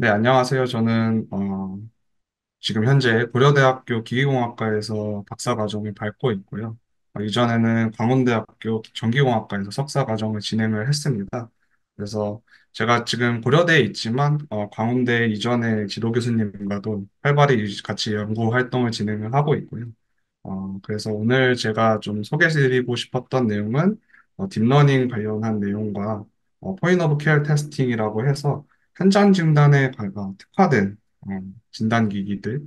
네, 안녕하세요. 저는 지금 현재 고려대학교 기계공학과에서 박사과정을 밟고 있고요. 이전에는 광운대학교 전기공학과에서 석사과정을 진행을 했습니다. 그래서 제가 지금 고려대에 있지만 광운대 이전의 지도교수님과도 활발히 같이 연구 활동을 진행을 하고 있고요. 그래서 오늘 제가 좀 소개해드리고 싶었던 내용은 딥러닝 관련한 내용과 포인트 오브 케어 테스팅이라고 해서 현장 진단에 특화된 진단기기들,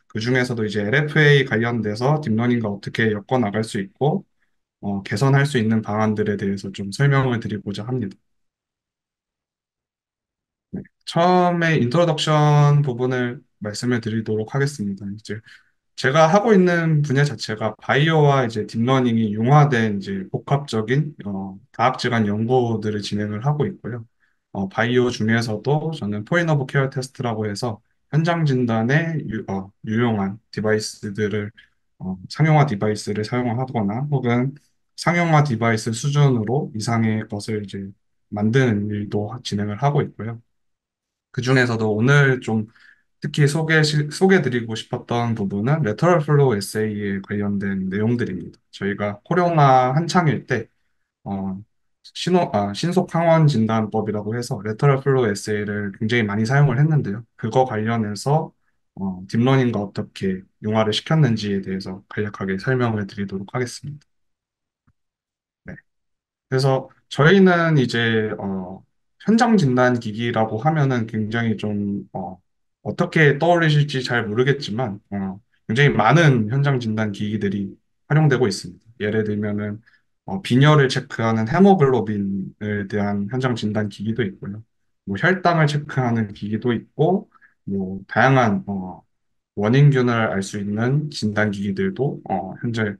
그 중에서도 이제 LFA 관련돼서 딥러닝과 어떻게 엮어 나갈 수 있고 개선할 수 있는 방안들에 대해서 좀 설명을 드리고자 합니다. 네. 처음에 인트로덕션 부분을 말씀을 드리도록 하겠습니다. 이제 제가 하고 있는 분야 자체가 바이오와 이제 딥러닝이 융화된 이제 복합적인 다학질환 연구들을 진행을 하고 있고요. 바이오 중에서도 저는 포인트 오브 케어 테스트라고 해서 현장 진단에 유용한 디바이스들을 상용화 디바이스를 사용하거나 혹은 상용화 디바이스 수준으로 이상의 것을 이제 만드는 일도 진행을 하고 있고요. 그 중에서도 오늘 좀 특히 소개드리고 싶었던 부분은 레터럴 플로우 에세이에 관련된 내용들입니다. 저희가 코로나 한창일 때, 어, 신속 항원 진단법이라고 해서 레터럴 플로우 에세이를 굉장히 많이 사용을 했는데요. 그거 관련해서 딥러닝과 어떻게 융화를 시켰는지에 대해서 간략하게 설명을 드리도록 하겠습니다. 네. 그래서 저희는 이제 현장 진단 기기라고 하면은 굉장히 좀 어떻게 떠올리실지 잘 모르겠지만 굉장히 많은 현장 진단 기기들이 활용되고 있습니다. 예를 들면은 빈혈을 체크하는 헤모글로빈에 대한 현장 진단 기기도 있고요. 뭐 혈당을 체크하는 기기도 있고 뭐 다양한 원인균을 알 수 있는 진단 기기들도 현재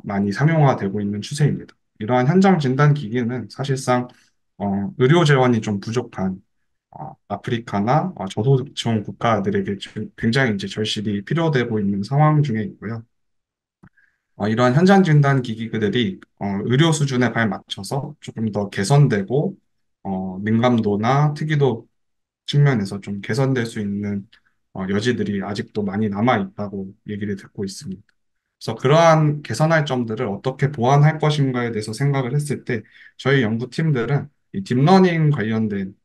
많이 상용화되고 있는 추세입니다. 이러한 현장 진단 기기는 사실상 의료 재원이 좀 부족한 아프리카나 저소득층 국가들에게 굉장히 이제 절실히 필요되고 있는 상황 중에 있고요. 이러한 현장 진단 기기들이 의료 수준에 발맞춰서 조금 더 개선되고 민감도나 특이도 측면에서 좀 개선될 수 있는 여지들이 아직도 많이 남아 있다고 얘기를 듣고 있습니다. 그래서 그러한 개선할 점들을 어떻게 보완할 것인가에 대해서 생각을 했을 때 저희 연구팀들은 이 딥러닝 관련된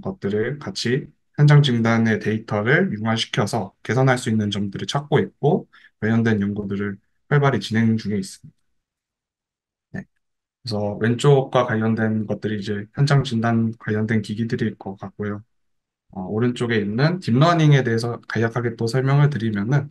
것들을 같이 현장 진단의 데이터를 융화시켜서 개선할 수 있는 점들을 찾고 있고 관련된 연구들을 활발히 진행 중에 있습니다. 네. 그래서 왼쪽과 관련된 것들이 이제 현장 진단 관련된 기기들일 것 같고요. 오른쪽에 있는 딥러닝에 대해서 간략하게 또 설명을 드리면은,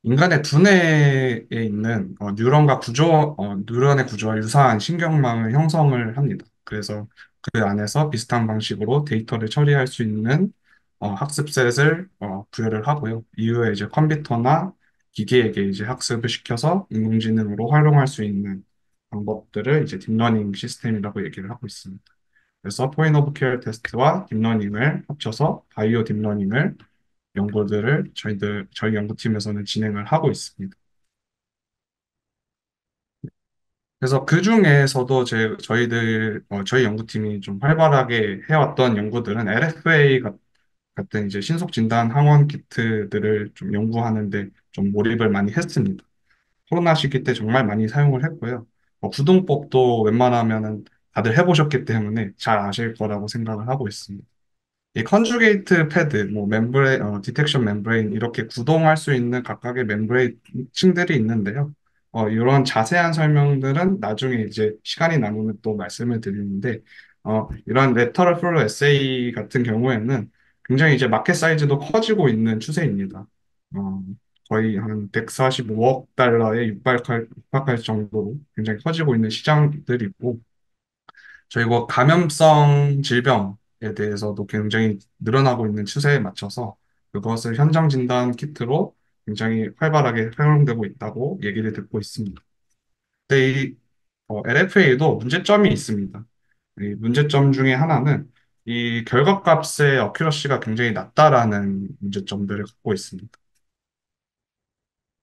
인간의 두뇌에 있는 뉴런의 구조와 유사한 신경망을 형성을 합니다. 그래서 그 안에서 비슷한 방식으로 데이터를 처리할 수 있는 학습셋을 부여를 하고요. 이후에 이제 컴퓨터나 기계에게 이제 학습을 시켜서 인공지능으로 활용할 수 있는 방법들을 이제 딥러닝 시스템이라고 얘기를 하고 있습니다. 그래서 포인트 오브 케어 테스트와 딥러닝을 합쳐서 바이오 딥러닝을 연구들을 저희 연구팀에서는 진행을 하고 있습니다. 그래서 그 중에서도 저희 연구팀이 좀 활발하게 해왔던 연구들은 LFA 같은 이제 신속 진단 항원 키트들을 좀 연구하는데 좀 몰입을 많이 했습니다. 코로나 시기 때 정말 많이 사용을 했고요. 구동법도 웬만하면은 다들 해보셨기 때문에 잘 아실 거라고 생각을 하고 있습니다. 이 컨주게이트 패드, 뭐 디텍션 멤브레인 이렇게 구동할 수 있는 각각의 멤브레인 층들이 있는데요. 이런 자세한 설명들은 나중에 이제 시간이 남으면 또 말씀을 드리는데, 이런 레터럴 플로 에세이 같은 경우에는 굉장히 이제 마켓 사이즈도 커지고 있는 추세입니다. 어, 거의 한 145억 달러에 육박할 정도로 굉장히 커지고 있는 시장들이고, 저희가 감염성 질병에 대해서도 굉장히 늘어나고 있는 추세에 맞춰서 그것을 현장 진단 키트로 굉장히 활발하게 활용되고 있다고 얘기를 듣고 있습니다. 근데 이 LFA도 문제점이 있습니다. 이 문제점 중에 하나는 이 결과값의 어큐러시가 굉장히 낮다라는 문제점들을 갖고 있습니다.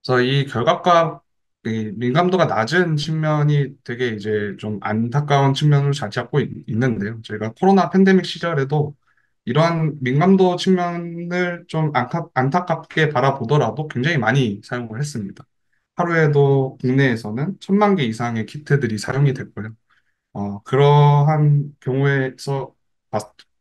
그래서 이 결과값, 이 민감도가 낮은 측면이 되게 이제 좀 안타까운 측면으로 자리 잡고 있는데요. 저희가 코로나 팬데믹 시절에도 이러한 민감도 측면을 좀 안타깝게 바라보더라도 굉장히 많이 사용을 했습니다. 하루에도 국내에서는 1,000만 개 이상의 키트들이 사용이 됐고요. 그러한 경우에서,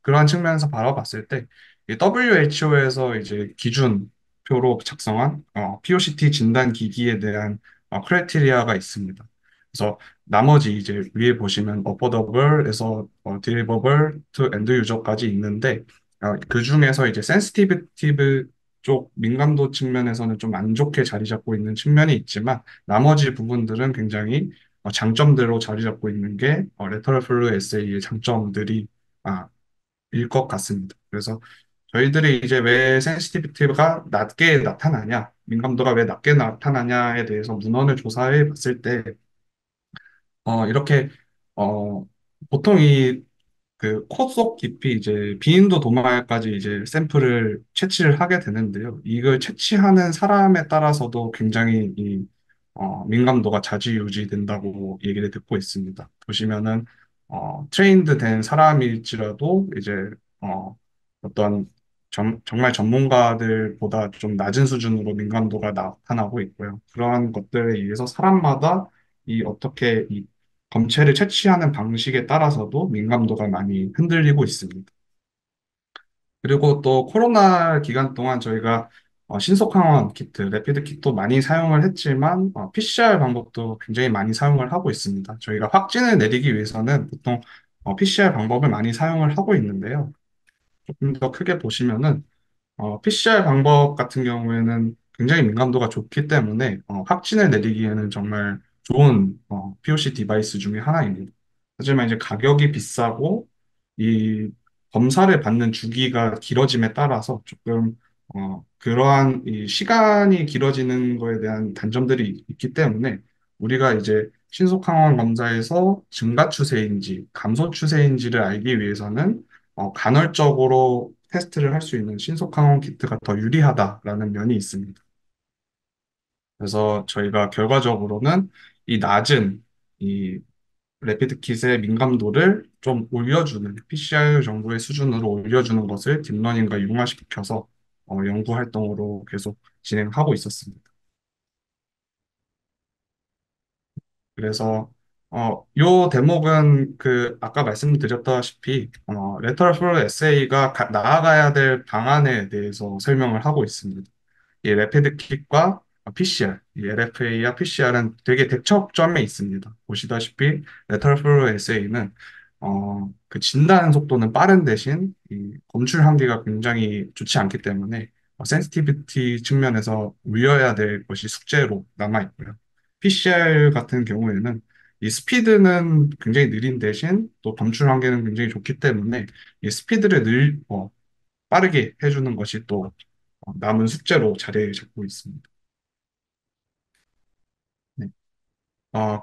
그러한 측면에서 바라봤을 때, 이 WHO에서 이제 기준표로 작성한 POCT 진단 기기에 대한 크라이테리아가 있습니다. 그래서 나머지 이제 위에 보시면 어포더블에서 딜리버블 투 엔드 유저까지 있는데, 그 중에서 이제 센시티비티 쪽 민감도 측면에서는 좀 안 좋게 자리 잡고 있는 측면이 있지만, 나머지 부분들은 굉장히 장점들로 자리 잡고 있는 게 레터럴 플루 에세이의 장점들이 일 것 같습니다. 그래서 저희들이 이제 왜 센시티비티가 낮게 나타나냐, 민감도가 왜 낮게 나타나냐에 대해서 문헌을 조사해 봤을 때 이렇게 어, 보통 이 그 코 속 깊이 이제 비인도 도말까지 이제 샘플을 채취를 하게 되는데요. 이걸 채취하는 사람에 따라서도 굉장히 민감도가 좌지우지 된다고 얘기를 듣고 있습니다. 보시면은 트레인드 된 사람일지라도 이제 어, 어떤 정말 전문가들보다 좀 낮은 수준으로 민감도가 나타나고 있고요. 그러한 것들에 의해서 사람마다 이 어떻게 이 검체를 채취하는 방식에 따라서도 민감도가 많이 흔들리고 있습니다. 그리고 또 코로나 기간 동안 저희가 신속항원 키트, 레피드 킷도 많이 사용을 했지만 PCR 방법도 굉장히 많이 사용을 하고 있습니다. 저희가 확진을 내리기 위해서는 보통 PCR 방법을 많이 사용을 하고 있는데요. 조금 더 크게 보시면은 PCR 방법 같은 경우에는 굉장히 민감도가 좋기 때문에 확진을 내리기에는 정말 좋은 POC 디바이스 중에 하나입니다. 하지만 이제 가격이 비싸고 이 검사를 받는 주기가 길어짐에 따라서 조금 그러한 이 시간이 길어지는 거에 대한 단점들이 있기 때문에 우리가 이제 신속항원 검사에서 증가 추세인지 감소 추세인지를 알기 위해서는 간헐적으로 테스트를 할 수 있는 신속항원 키트가 더 유리하다라는 면이 있습니다. 그래서 저희가 결과적으로는 이 낮은 이 레피드 킷의 민감도를 좀 올려주는 PCR 정도의 수준으로 올려주는 것을 딥러닝과 융화시켜서 연구 활동으로 계속 진행하고 있었습니다. 그래서 요 대목은 그 아까 말씀드렸다시피 레터럴 플로 에세이가 나아가야 될 방안에 대해서 설명을 하고 있습니다. 이 레피드 킷과 PCR, 이 LFA와 PCR은 되게 대척점에 있습니다. 보시다시피 레터럴 플로 에세이는 그 진단 속도는 빠른 대신 이 검출 한계가 굉장히 좋지 않기 때문에 센시티비티 측면에서 올려야 될 것이 숙제로 남아 있고요. PCR 같은 경우에는 이 스피드는 굉장히 느린 대신 또 검출 한계는 굉장히 좋기 때문에 이 스피드를 빠르게 해주는 것이 또 남은 숙제로 자리를 잡고 있습니다. 네.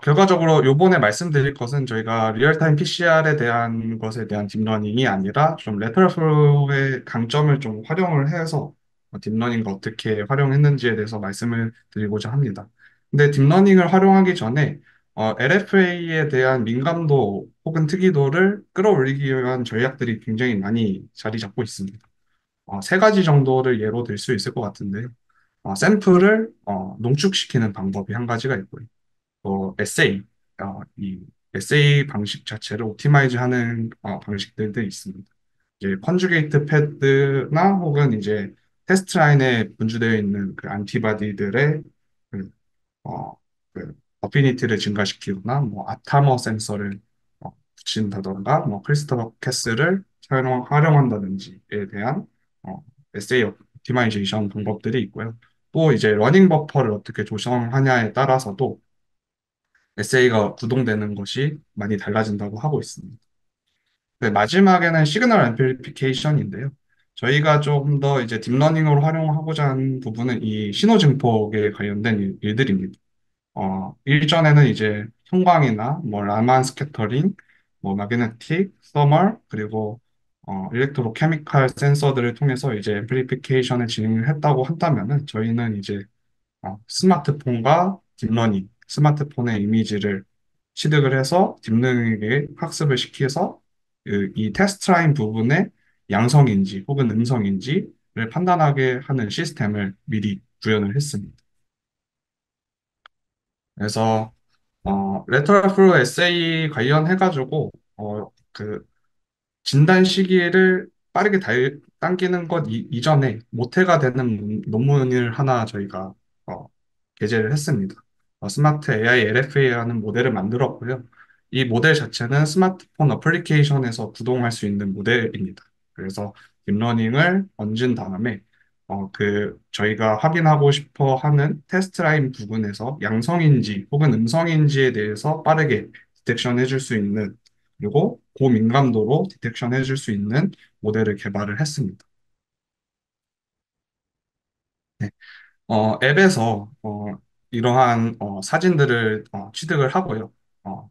결과적으로 요번에 말씀드릴 것은 저희가 리얼타임 PCR에 대한 것에 대한 딥러닝이 아니라 좀 레터럴 플로우의 강점을 좀 활용을 해서 딥러닝을 어떻게 활용했는지에 대해서 말씀을 드리고자 합니다. 근데 딥러닝을 활용하기 전에 LFA에 대한 민감도 혹은 특이도를 끌어올리기 위한 전략들이 굉장히 많이 자리 잡고 있습니다. 세 가지 정도를 예로 들 수 있을 것 같은데, 샘플을 농축시키는 방법이 한 가지가 있고요. 또 에세이, 이 에세이 방식 자체를 옵티마이즈 하는 방식들도 있습니다. 이제 컨주게이트 패드나 혹은 이제 테스트 라인에 분주되어 있는 그 안티바디들의 그, 어, 그 어피니티를 증가시키거나 뭐 아타머 센서를 붙인다던가 뭐 크리스토퍼 캐스를 활용한다든지에 대한 어, 에세이 옵티마이제이션 방법들이 있고요. 또 이제 러닝 버퍼를 어떻게 조성하냐에 따라서도 에세이가 구동되는 것이 많이 달라진다고 하고 있습니다. 네, 마지막에는 시그널 앰플리피케이션인데요. 저희가 좀 더 이제 딥러닝으로 활용하고자 하는 부분은 이 신호 증폭에 관련된 일들입니다. 일전에는 이제 형광이나 뭐 라만 스캐터링, 뭐 마그네틱, 서멀, 그리고 일렉트로케미칼 센서들을 통해서 이제 앰플리피케이션을 진행을 했다고 한다면은 저희는 이제 스마트폰과 딥러닝, 스마트폰의 이미지를 취득을 해서 딥러닝에게 학습을 시켜서 이 테스트 라인 부분에 양성인지 혹은 음성인지를 판단하게 하는 시스템을 미리 구현을 했습니다. 그래서 레터럴 플로 에세이 관련해가지고 그 진단 시기를 빠르게 당기는 것 이전에 모태가 되는 논문을 하나 저희가 어, 게재를 했습니다. 스마트 AI LFA라는 모델을 만들었고요. 이 모델 자체는 스마트폰 어플리케이션에서 구동할 수 있는 모델입니다. 그래서 딥러닝을 얹은 다음에 저희가 확인하고 싶어 하는 테스트 라인 부분에서 양성인지 혹은 음성인지에 대해서 빠르게 디텍션 해줄 수 있는 그리고 고민감도로 디텍션 해줄 수 있는 모델을 개발을 했습니다. 네. 앱에서 이러한 사진들을 취득을 하고요.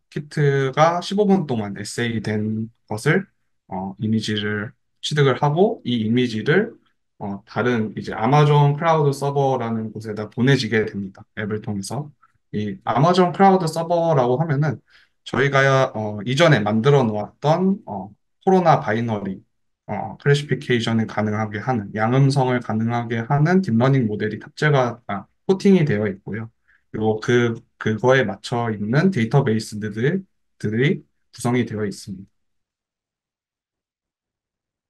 키트가 15분 동안 에세이 된 것을 이미지를 취득을 하고 이 이미지를 다른 이제 아마존 클라우드 서버라는 곳에다 보내지게 됩니다. 앱을 통해서. 이 아마존 클라우드 서버라고 하면은 저희가 이전에 만들어 놓았던 코로나 바이너리 클래시피케이션을 가능하게 하는 양음성을 가능하게 하는 딥러닝 모델이 코팅이 되어 있고요. 그리고 그거에 맞춰 있는 데이터베이스들이 구성이 되어 있습니다.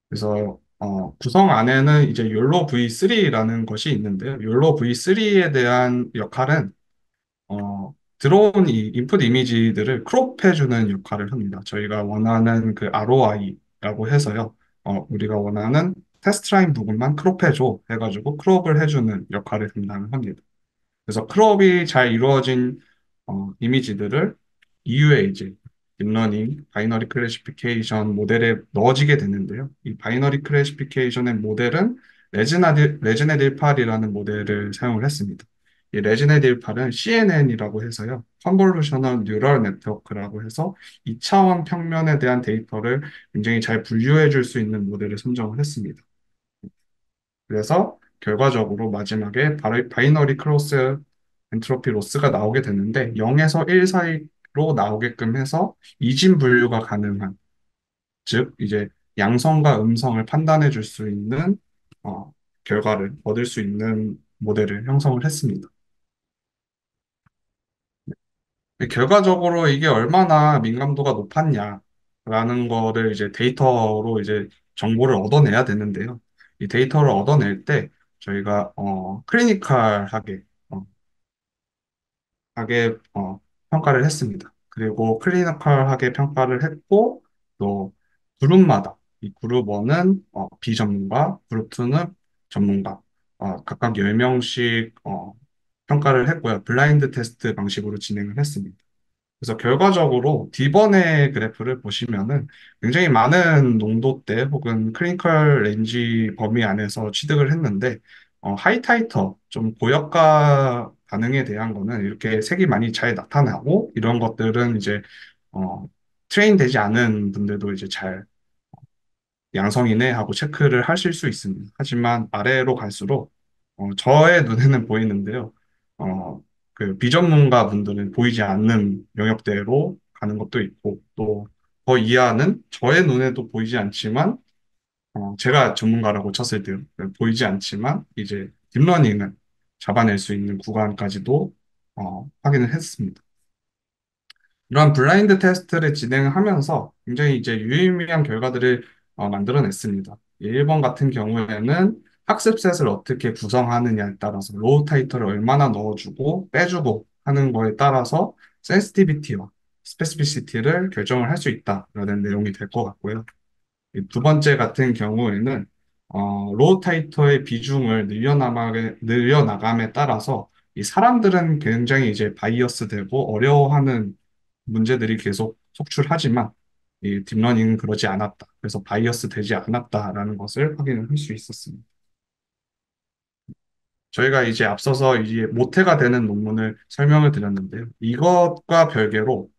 그래서 구성 안에는 이제 욜로 V3라는 것이 있는데요. 욜로 V3에 대한 역할은 들어온 이 인풋 이미지들을 크롭해주는 역할을 합니다. 저희가 원하는 그 ROI라고 해서요. 우리가 원하는 테스트 라인 부분만 크롭해줘 해가지고 크롭을 해주는 역할을 담당합니다. 그래서 크롭이 잘 이루어진 이미지들을 이후에 이제 딥러닝 바이너리 클래시피케이션 모델에 넣어지게 되는데요. 이 바이너리 클래시피케이션의 모델은 레지네딜8이라는 모델을 사용을 했습니다. 이 레지네딜8은 CNN이라고 해서요. 컨볼루셔널 뉴럴 네트워크라고 해서 2차원 평면에 대한 데이터를 굉장히 잘 분류해 줄 수 있는 모델을 선정을 했습니다. 그래서 결과적으로 마지막에 바이너리 크로스 엔트로피 로스가 나오게 되는데 0에서 1 사이로 나오게끔 해서 이진 분류가 가능한 즉 이제 양성과 음성을 판단해 줄 수 있는 어, 결과를 얻을 수 있는 모델을 형성을 했습니다. 결과적으로 이게 얼마나 민감도가 높았냐라는 거를 이제 데이터로 이제 정보를 얻어내야 되는데요. 이 데이터를 얻어낼 때 저희가 클리니컬하게 평가를 했습니다. 그리고 클리니컬하게 평가를 했고 또 그룹마다 이 그룹 1은 비전문가, 그룹 2는 전문가 각각 10명씩 평가를 했고요. 블라인드 테스트 방식으로 진행을 했습니다. 그래서 결과적으로 D번의 그래프를 보시면은 굉장히 많은 농도대 혹은 클리니컬 렌지 범위 안에서 취득을 했는데 하이 타이터 좀 고역과 반응에 대한 거는 이렇게 색이 많이 잘 나타나고 이런 것들은 이제 어, 트레인 되지 않은 분들도 이제 잘 양성이네 하고 체크를 하실 수 있습니다. 하지만 아래로 갈수록 저의 눈에는 보이는데요. 어, 그 비전문가 분들은 보이지 않는 영역대로 가는 것도 있고 또 그 이하는 저의 눈에도 보이지 않지만 제가 전문가라고 쳤을 때 보이지 않지만 이제 딥러닝을 잡아낼 수 있는 구간까지도 확인을 했습니다. 이러한 블라인드 테스트를 진행하면서 굉장히 이제 유의미한 결과들을 만들어냈습니다. 1번 같은 경우에는 학습셋을 어떻게 구성하느냐에 따라서 로우 타이터를 얼마나 넣어주고 빼주고 하는 거에 따라서 센시티비티와 스페시피시티를 결정을 할 수 있다라는 내용이 될 것 같고요. 이두 번째 같은 경우에는 로우 타이터의 비중을 늘려나감에 따라서 이 사람들은 굉장히 이제 바이어스 되고 어려워하는 문제들이 계속 속출하지만 이 딥러닝은 그러지 않았다. 그래서 바이어스 되지 않았다라는 것을 확인을 할 수 있었습니다. 저희가 이제 앞서서 이제 모태가 되는 논문을 설명을 드렸는데요. 이것과 별개로,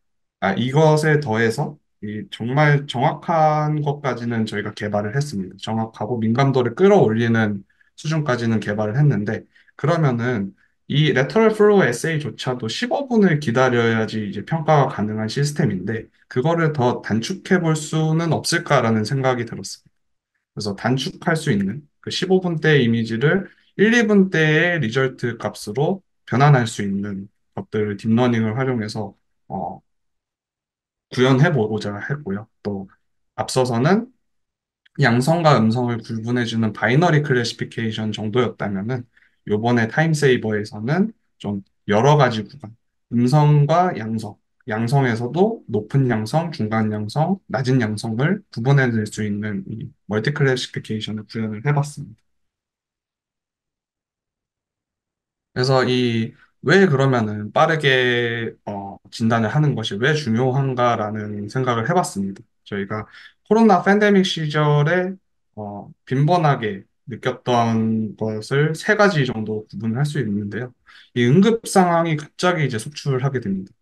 이것에 더해서 이 정말 정확한 것까지는 저희가 개발을 했습니다. 정확하고 민감도를 끌어올리는 수준까지는 개발을 했는데, 그러면은 이 레터럴 플로우 에세이조차도 15분을 기다려야지 이제 평가가 가능한 시스템인데, 그거를 더 단축해 볼 수는 없을까라는 생각이 들었습니다. 그래서 단축할 수 있는 그 15분대 이미지를 1, 2분대의 리절트 값으로 변환할 수 있는 것들을 딥러닝을 활용해서 어, 구현해 보고자 했고요. 또 앞서서는 양성과 음성을 구분해주는 바이너리 클래시피케이션 정도였다면은 요번에 타임세이버에서는 좀 여러 가지 구간, 음성과 양성, 양성에서도 높은 양성, 중간 양성, 낮은 양성을 구분해낼 수 있는 이 멀티 클래시피케이션을 구현을 해봤습니다. 그래서 왜 그러면은 빠르게 진단을 하는 것이 왜 중요한가라는 생각을 해봤습니다. 저희가 코로나 팬데믹 시절에 빈번하게 느꼈던 것을 세 가지 정도 구분할 수 있는데요. 이 응급 상황이 갑자기 이제 속출하게 됩니다.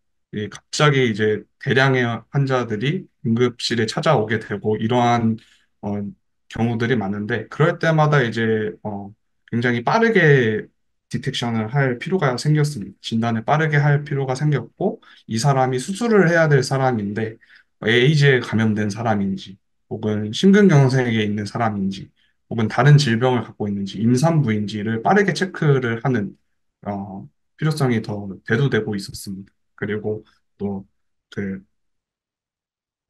갑자기 이제 대량의 환자들이 응급실에 찾아오게 되고 이러한 어, 경우들이 많은데 그럴 때마다 이제 굉장히 빠르게 디텍션을 할 필요가 생겼습니다. 진단을 빠르게 할 필요가 생겼고, 이 사람이 수술을 해야 될 사람인데, 에이즈에 감염된 사람인지, 혹은 심근경색에 있는 사람인지, 혹은 다른 질병을 갖고 있는지, 임산부인지를 빠르게 체크를 하는, 필요성이 더 대두되고 있었습니다. 그리고 또, 그,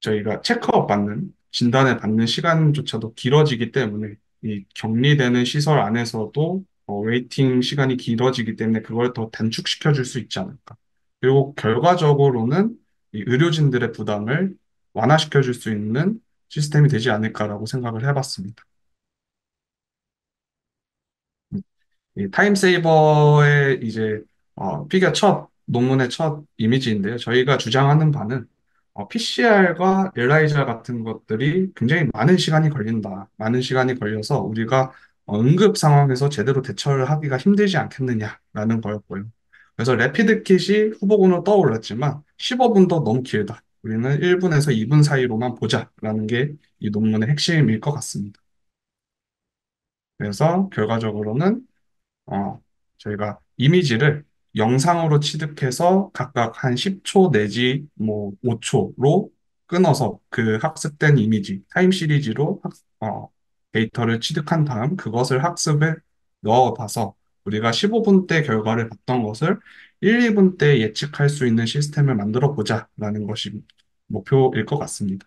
저희가 체크업 받는, 진단을 받는 시간조차도 길어지기 때문에 이 격리되는 시설 안에서도 웨이팅 시간이 길어지기 때문에 그걸 더 단축시켜 줄 수 있지 않을까. 그리고 결과적으로는 이 의료진들의 부담을 완화시켜 줄 수 있는 시스템이 되지 않을까라고 생각을 해봤습니다. 이 타임세이버의 이제 피겨 첫 논문의 첫 이미지인데요. 저희가 주장하는 바는 PCR과 엘라이자 같은 것들이 굉장히 많은 시간이 걸린다. 많은 시간이 걸려서 우리가 응급 상황에서 제대로 대처를 하기가 힘들지 않겠느냐라는 거였고요. 그래서 레피드 킷이 후보군으로 떠올랐지만 15분도 너무 길다. 우리는 1분에서 2분 사이로만 보자라는 게 이 논문의 핵심일 것 같습니다. 그래서 결과적으로는 어, 저희가 이미지를 영상으로 취득해서 각각 한 10초 내지 뭐 5초로 끊어서 그 학습된 이미지, 타임 시리즈로 데이터를 취득한 다음 그것을 학습에 넣어봐서 우리가 15분 대 결과를 봤던 것을 1, 2분 대 예측할 수 있는 시스템을 만들어 보자라는 것이 목표일 것 같습니다.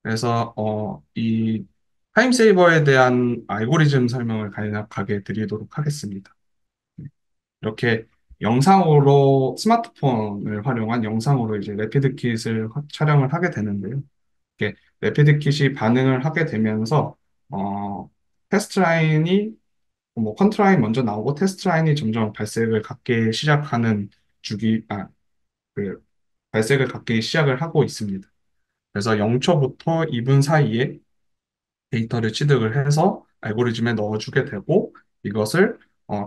그래서 이 타임세이버에 대한 알고리즘 설명을 간략하게 드리도록 하겠습니다. 이렇게 영상으로 스마트폰을 활용한 영상으로 이제 레피드 킷을 촬영을 하게 되는데요. 이렇게 레피드 킷이 반응을 하게 되면서 테스트 라인이 뭐 컨트롤 라인 먼저 나오고 테스트 라인이 점점 발색을 갖기 시작하는 주기 그 발색을 갖기 시작을 하고 있습니다. 그래서 0초부터 2분 사이에 데이터를 취득을 해서 알고리즘에 넣어주게 되고 이것을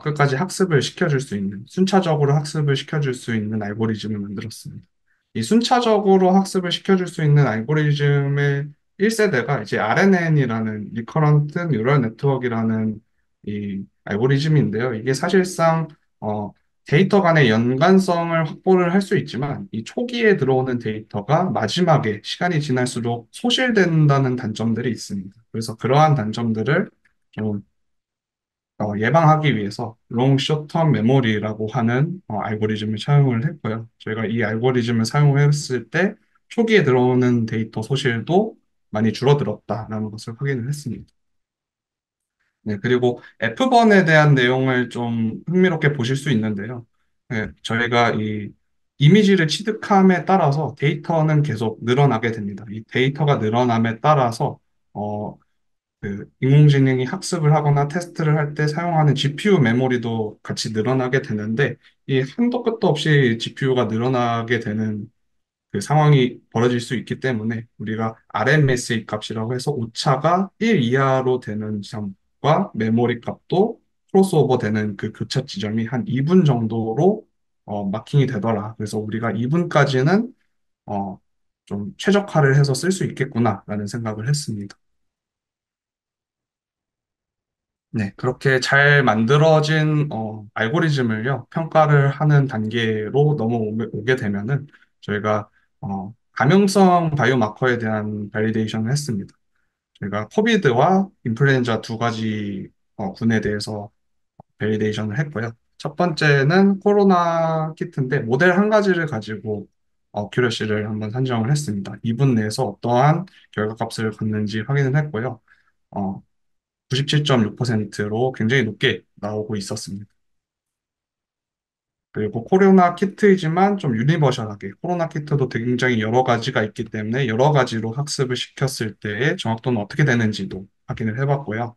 끝까지 학습을 시켜줄 수 있는, 순차적으로 학습을 시켜줄 수 있는 알고리즘을 만들었습니다. 이 순차적으로 학습을 시켜줄 수 있는 알고리즘의 1세대가 이제 RNN이라는 리커런트 뉴럴 네트워크라는 이 알고리즘인데요. 이게 사실상 데이터 간의 연관성을 확보를 할 수 있지만 이 초기에 들어오는 데이터가 마지막에 시간이 지날수록 소실된다는 단점들이 있습니다. 그래서 그러한 단점들을 좀 예방하기 위해서 롱 쇼텀 메모리라고 하는 알고리즘을 사용을 했고요. 저희가 이 알고리즘을 사용했을 때 초기에 들어오는 데이터 소실도 많이 줄어들었다라는 것을 확인을 했습니다. 네, 그리고 F번에 대한 내용을 좀 흥미롭게 보실 수 있는데요. 네, 저희가 이 이미지를 취득함에 따라서 데이터는 계속 늘어나게 됩니다. 이 데이터가 늘어남에 따라서 어, 인공지능이 학습을 하거나 테스트를 할 때 사용하는 GPU 메모리도 같이 늘어나게 되는데 이 한도 끝도 없이 GPU가 늘어나게 되는 그 상황이 벌어질 수 있기 때문에 우리가 RMSA 값이라고 해서 오차가 1 이하로 되는 점과 메모리 값도 크로스오버 되는 그 교차 지점이 한 2분 정도로 마킹이 되더라. 그래서 우리가 2분까지는 어, 좀 최적화를 해서 쓸 수 있겠구나라는 생각을 했습니다. 네, 그렇게 잘 만들어진 알고리즘을요, 평가를 하는 단계로 넘어오게 되면은 저희가 감염성 바이오마커에 대한 발리데이션을 했습니다. 저희가 코비드와 인플루엔자 두 가지 군에 대해서 밸리데이션을 했고요. 첫 번째는 코로나 키트인데 모델 한 가지를 가지고 어큐러시를 한번 산정을 했습니다. 2분 내에서 어떠한 결과값을 갖는지 확인을 했고요. 어, 97.6%로 굉장히 높게 나오고 있었습니다. 그리고 코로나 키트이지만 좀 유니버셜하게 코로나 키트도 굉장히 여러 가지가 있기 때문에 여러 가지로 학습을 시켰을 때의 정확도는 어떻게 되는지도 확인을 해봤고요.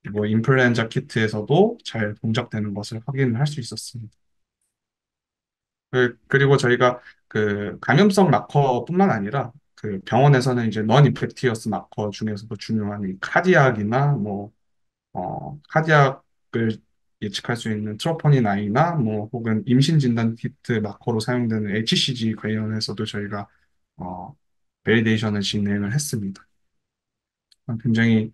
그리고 인플루엔자 키트에서도 잘 동작되는 것을 확인을 할 수 있었습니다. 그리고 저희가 그 감염성 마커뿐만 아니라 그 병원에서는 이제 넌 인펙티어스 마커 중에서도 중요한 이 카디악이나 뭐 카디악을 예측할 수 있는 트로포닌 I나 뭐 혹은 임신 진단 키트 마커로 사용되는 HCG 관련해서도 저희가 어 베리데이션을 진행을 했습니다. 굉장히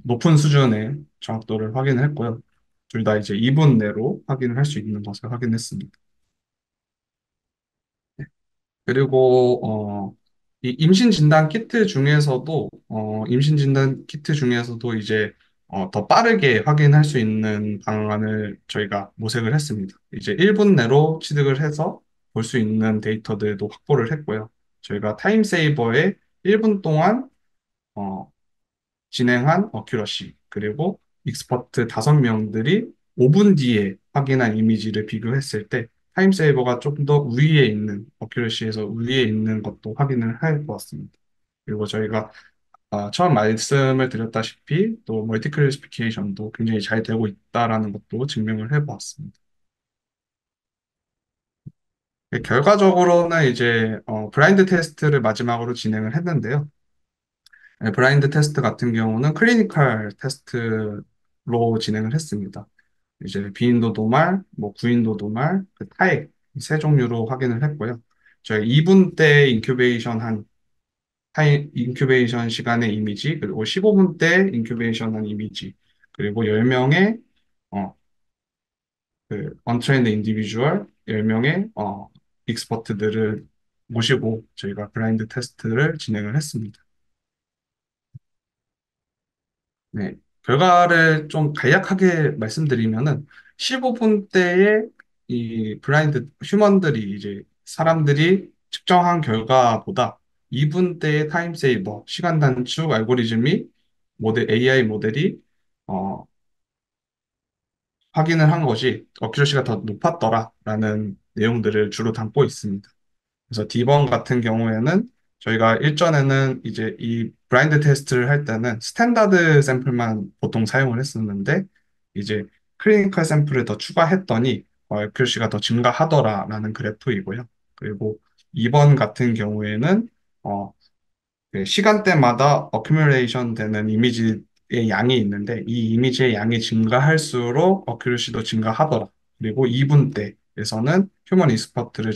높은 수준의 정확도를 확인했고요. 둘 다 이제 2분 내로 확인을 할 수 있는 것을 확인했습니다. 그리고 이 임신 진단 키트 중에서도 이제 더 빠르게 확인할 수 있는 방안을 저희가 모색을 했습니다. 이제 1분 내로 취득을 해서 볼 수 있는 데이터들도 확보를 했고요. 저희가 타임세이버에 1분 동안 어, 진행한 어큐러시, 그리고 익스퍼트 5명들이 5분 뒤에 확인한 이미지를 비교했을 때 타임세이버가 좀 더 우위에 있는, 어큐러시에서 우위에 있는 것도 확인을 할 것 같습니다. 그리고 저희가 처음 말씀을 드렸다시피 또 멀티클래시피케이션도 굉장히 잘 되고 있다라는 것도 증명을 해보았습니다. 결과적으로는 이제 브라인드 테스트를 마지막으로 진행을 했는데요. 네, 블라인드 테스트 같은 경우는 클리니컬 테스트로 진행을 했습니다. 이제 비인도 도말, 뭐 구인도 도말, 그 타액 이세 종류로 확인을 했고요. 저희 2분 대 인큐베이션 시간의 이미지, 그리고 15분 대 인큐베이션한 이미지, 그리고 10명의 그 언트레인드 인디비주얼 10명의 익스퍼트들을 모시고 저희가 블라인드 테스트를 진행을 했습니다. 네, 결과를 좀 간략하게 말씀드리면은 15분대에 이 블라인드 휴먼들이 이제 사람들이 측정한 결과보다 2분대의 타임 세이버 시간 단축 알고리즘이 AI 모델이 어, 확인을 한 것이 어큐러시가 더 높았더라라는 내용들을 주로 담고 있습니다. 그래서 D번 같은 경우에는 저희가 일전에는 이제 이 블라인드 테스트를 할 때는 스탠다드 샘플만 보통 사용을 했었는데 이제 클리니컬 샘플을 더 추가했더니 accuracy가 더 증가하더라라는 그래프이고요. 그리고 2번 같은 경우에는 어, 그 시간대마다 어큐뮬레이션 되는 이미지의 양이 있는데 이 이미지의 양이 증가할수록 어큐러시도 증가하더라. 그리고 2분대에서는 휴먼 익스퍼트를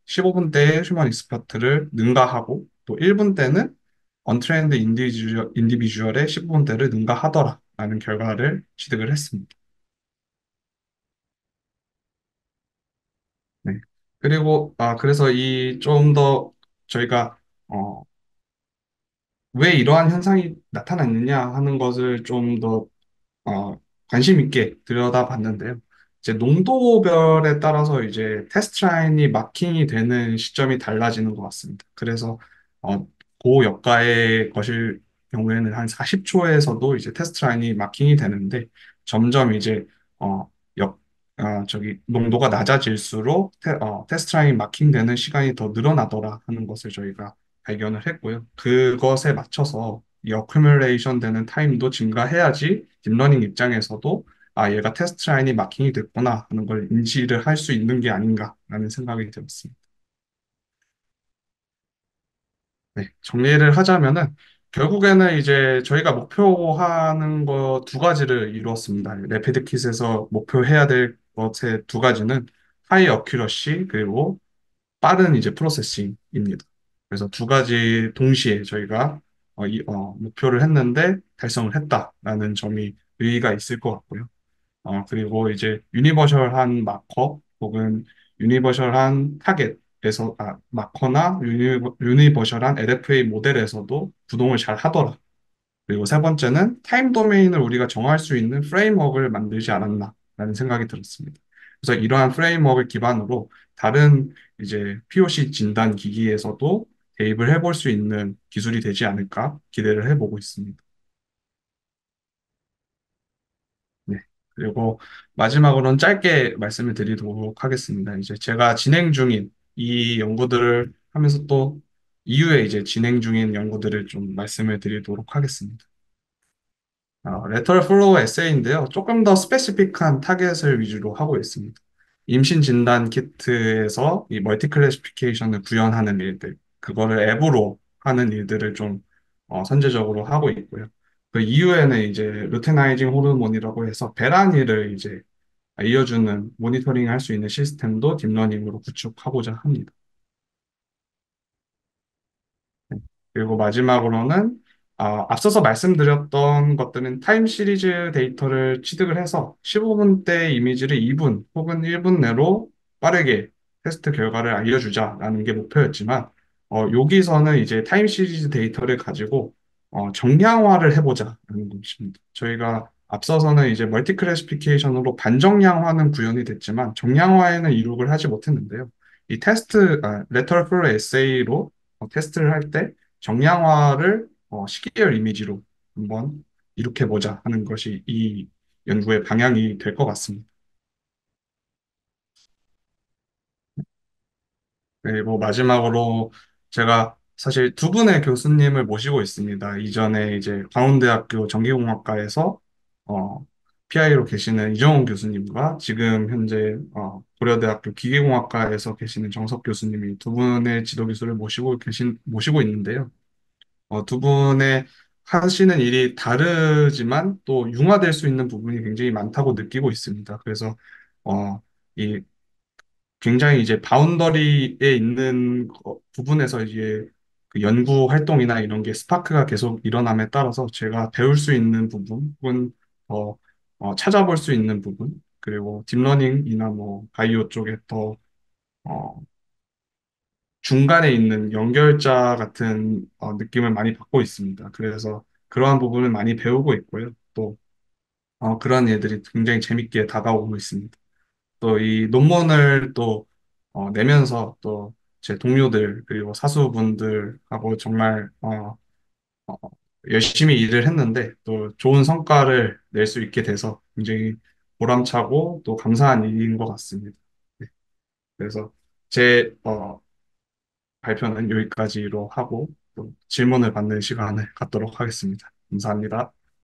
15분대의 휴먼 익스퍼트를 능가하고 또 1분대는 언트레인드 인디비주얼의 15분대를 능가하더라라는 결과를 취득을 했습니다. 네. 그리고 그래서 이 좀 더 저희가 어, 왜 이러한 현상이 나타났느냐 하는 것을 좀더 관심 있게 들여다봤는데요. 이제 농도별에 따라서 이제 테스트 라인이 마킹이 되는 시점이 달라지는 것 같습니다. 그래서 고여가의 것일 경우에는 한 40초에서도 이제 테스트 라인이 마킹이 되는데 점점 이제 어, 저기 농도가 낮아질수록 테스트 라인이 마킹되는 시간이 더 늘어나더라 하는 것을 저희가 발견을 했고요. 그것에 맞춰서 이 어큐뮬레이션 되는 타임도 증가해야지 딥러닝 입장에서도 얘가 테스트 라인이 마킹이 됐구나 하는 걸 인지를 할 수 있는 게 아닌가라는 생각이 들었습니다. 네, 정리를 하자면은 결국에는 이제 저희가 목표하는 거 두 가지를 이루었습니다. 레피드 킷에서 목표해야 될 것의 두 가지는 하이 어큐러시 그리고 빠른 이제 프로세싱입니다. 그래서 두 가지 동시에 저희가 목표를 했는데 달성을 했다라는 점이 의의가 있을 것 같고요. 그리고 이제 유니버셜한 마커 혹은 유니버셜한 타겟 마커나 유니버셜한 LFA 모델에서도 구동을 잘 하더라. 그리고 세 번째는 타임 도메인을 우리가 정할 수 있는 프레임워크를 만들지 않았나라는 생각이 들었습니다. 그래서 이러한 프레임워크를 기반으로 다른 이제 POC 진단 기기에서도 대입을 해볼 수 있는 기술이 되지 않을까 기대를 해보고 있습니다. 네. 그리고 마지막으로는 짧게 말씀을 드리도록 하겠습니다. 이제 제가 진행 중인 이 연구들을 하면서 또 이후에 이제 진행 중인 연구들을 좀 말씀을 드리도록 하겠습니다. 레터럴 플로우 에세이인데요. 조금 더 스페시픽한 타겟을 위주로 하고 있습니다. 임신 진단 키트에서 이 멀티 클래시피케이션을 구현하는 일들, 그거를 앱으로 하는 일들을 좀 선제적으로 하고 있고요. 그 이후에는 이제 루테나이징 호르몬이라고 해서 배란일을 이제 알려주는 모니터링 할 수 있는 시스템도 딥러닝으로 구축하고자 합니다. 네. 그리고 마지막으로는 앞서서 말씀드렸던 것들은 타임 시리즈 데이터를 취득을 해서 15분대 이미지를 2분 혹은 1분 내로 빠르게 테스트 결과를 알려주자라는 게 목표였지만 여기서는 이제 타임 시리즈 데이터를 가지고 정량화를 해보자라는 것입니다. 저희가 앞서서는 이제 멀티 클래시피케이션으로 반정량화는 구현이 됐지만 정량화에는 이룩을 하지 못했는데요. 이 레터럴 플로 에세이로 테스트를 할 때 정량화를 시계열 이미지로 한번 이룩해 보자 하는 것이 이 연구의 방향이 될 것 같습니다. 그리고 마지막으로 제가 사실 두 분의 교수님을 모시고 있습니다. 이전에 이제 광운대학교 전기공학과에서 어, PI로 계시는 이정훈 교수님과 지금 현재 고려대학교 기계공학과에서 계시는 정석 교수님이 두 분의 지도 교수를 모시고 있는데요. 두 분의 하시는 일이 다르지만 또 융화될 수 있는 부분이 굉장히 많다고 느끼고 있습니다. 그래서 어, 이 굉장히 이제 바운더리에 있는 부분에서 이제 그 연구 활동이나 이런 게 스파크가 계속 일어남에 따라서 제가 배울 수 있는 부분 혹은 더 찾아볼 수 있는 부분 그리고 딥러닝이나 뭐 바이오 쪽에 더 어, 중간에 있는 연결자 같은 느낌을 많이 받고 있습니다. 그래서 그러한 부분을 많이 배우고 있고요. 또 그런 일들이 굉장히 재밌게 다가오고 있습니다. 또 이 논문을 또 내면서 또 제 동료들 그리고 사수분들하고 정말 어, 열심히 일을 했는데 또 좋은 성과를 낼 수 있게 돼서 굉장히 보람차고 또 감사한 일인 것 같습니다. 네, 그래서 제 발표는 여기까지로 하고 또 질문을 받는 시간을 갖도록 하겠습니다. 감사합니다.